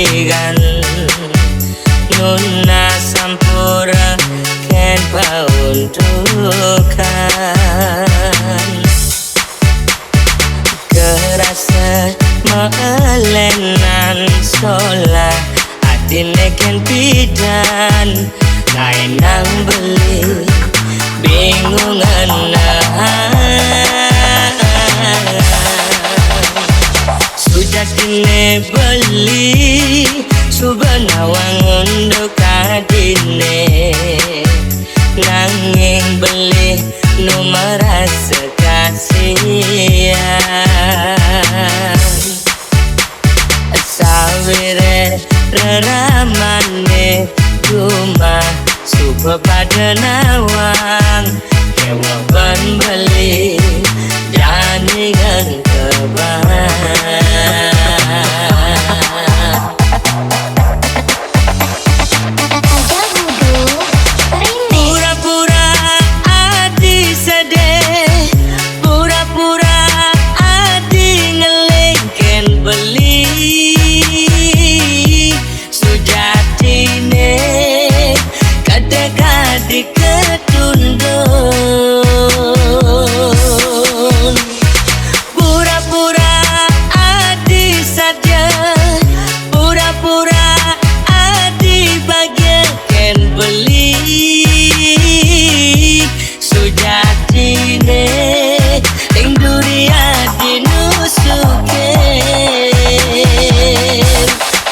sidan nuna sampura ken pauntukan kerasa maalenan sola adine ken bidan lain nang beli bingung sudah dine beli subanawang untuk adine nanging beli nu merasa kasihan sawire reramane rumah suba pada nawang hewa ban beli janingan kebang pura-pura adi sedih pura-pura adi ngelengken beli sujatine kadek-kadek ketundun pura-pura adi saja pura-pura adi bagian beli sujatine ing duri adi nusuke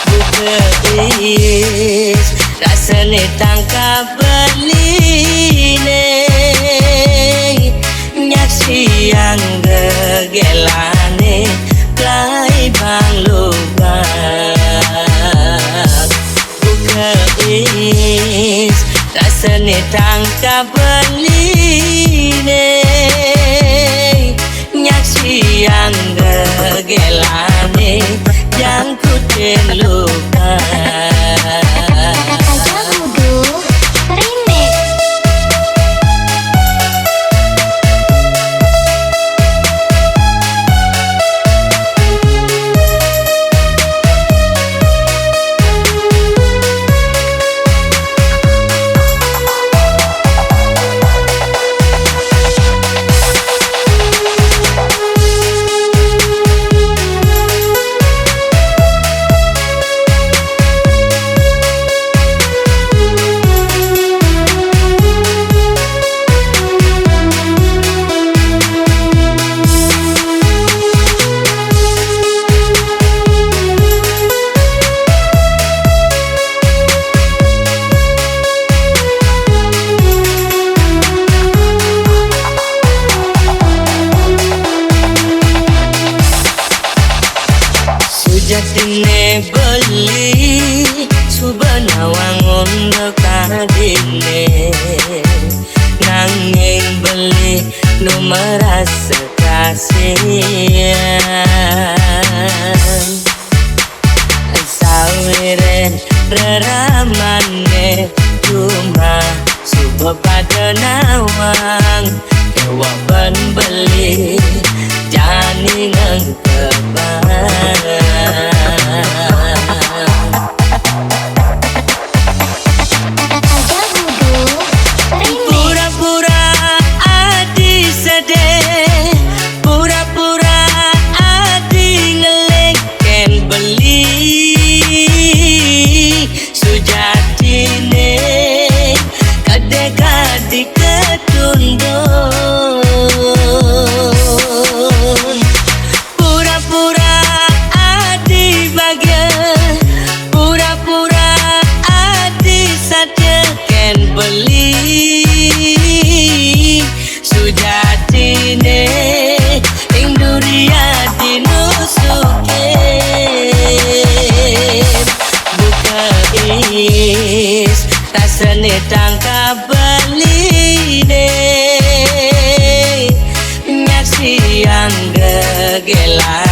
bukeis rasane tangkap beline nyaksi yang gegelane PLAIBANG LUBAK bukeis rasane tangkap beline nyaksi yang gegelane yang kutin luka Buduh remix. Jatine beli subanawang untuk adine nanging beli nu merasa kasihan sawire reramane rumah suba pada nawang hewa ban beli janingan kebang pura-pura adi sedih pura-pura adi ngelengken beli sujatine kadek-kadek ketundun pura-pura adi bagian pura-pura adi sadekan beli sujatine ing duri adi nusuke bukeis rasane tangkap beline nyaksi yang gegelan